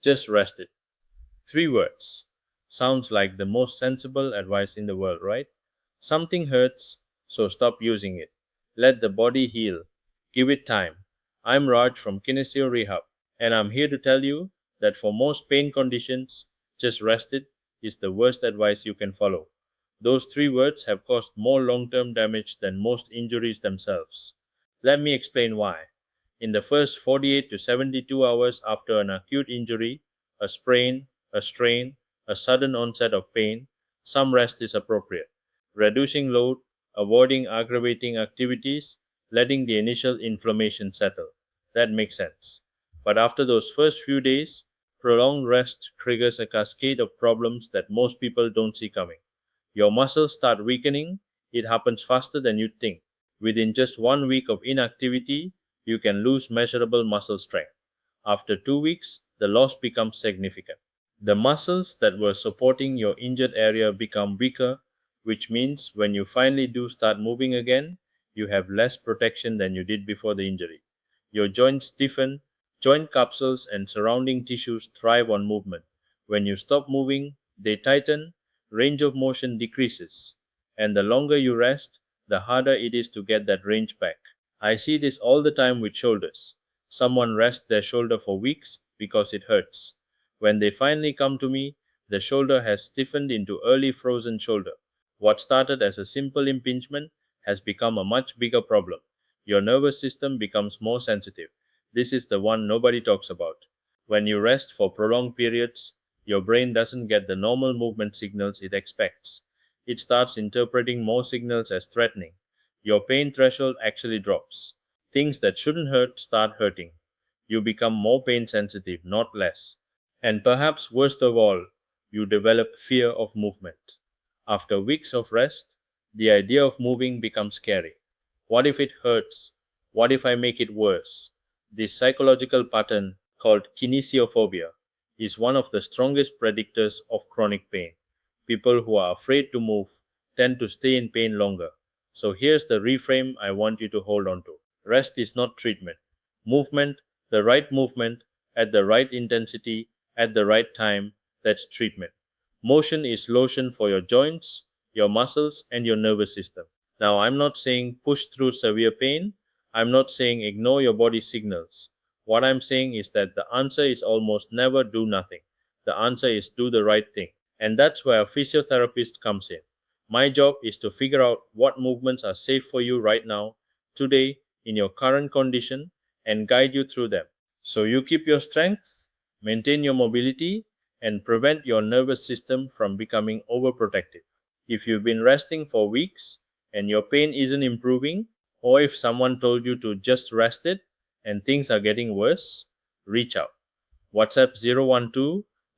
Just rest it. 3 words. Sounds like the most sensible advice in the world, right? Something hurts, so stop using it. Let the body heal. Give it time. I'm Raj from Kinesio Rehab, and I'm here to tell you that for most pain conditions, just rest it is the worst advice you can follow. Those 3 words have caused more long term damage than most injuries themselves. Let me explain why. In the first 48 to 72 hours after an acute injury, a sprain, a strain, a sudden onset of pain, some rest is appropriate. Reducing load, avoiding aggravating activities, letting the initial inflammation settle. That makes sense. But after those first few days, prolonged rest triggers a cascade of problems that most people don't see coming. Your muscles start weakening. It happens faster than you'd think. Within just 1 week of inactivity, you can lose measurable muscle strength. After 2 weeks, the loss becomes significant. The muscles that were supporting your injured area become weaker, which means when you finally do start moving again, you have less protection than you did before the injury. Your joints stiffen, joint capsules and surrounding tissues thrive on movement. When you stop moving, they tighten, range of motion decreases, and the longer you rest, the harder it is to get that range back. I see this all the time with shoulders. Someone rests their shoulder for weeks because it hurts. When they finally come to me, the shoulder has stiffened into early frozen shoulder. What started as a simple impingement has become a much bigger problem. Your nervous system becomes more sensitive. This is the one nobody talks about. When you rest for prolonged periods, your brain doesn't get the normal movement signals it expects. It starts interpreting more signals as threatening. Your pain threshold actually drops. Things that shouldn't hurt start hurting. You become more pain sensitive, not less. And perhaps worst of all, you develop fear of movement. After weeks of rest, the idea of moving becomes scary. What if it hurts? What if I make it worse? This psychological pattern, called kinesiophobia, is one of the strongest predictors of chronic pain. People who are afraid to move tend to stay in pain longer. So here's the reframe I want you to hold on to. Rest is not treatment. Movement, the right movement, at the right intensity, at the right time, that's treatment. Motion is lotion for your joints, your muscles, and your nervous system. Now, I'm not saying push through severe pain. I'm not saying ignore your body signals. What I'm saying is that the answer is almost never do nothing. The answer is do the right thing. And that's where a physiotherapist comes in. My job is to figure out what movements are safe for you right now, today, in your current condition, and guide you through them. So you keep your strength, maintain your mobility, and prevent your nervous system from becoming overprotective. If you've been resting for weeks and your pain isn't improving, or if someone told you to just rest it and things are getting worse, reach out. WhatsApp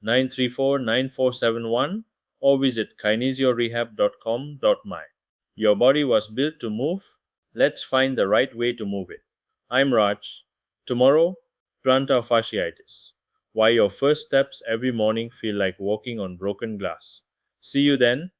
012-934-9471 or visit kinesiorehab.com.my. Your body was built to move. Let's find the right way to move it. I'm Raj. Tomorrow, plantar fasciitis. Why your first steps every morning feel like walking on broken glass. See you then.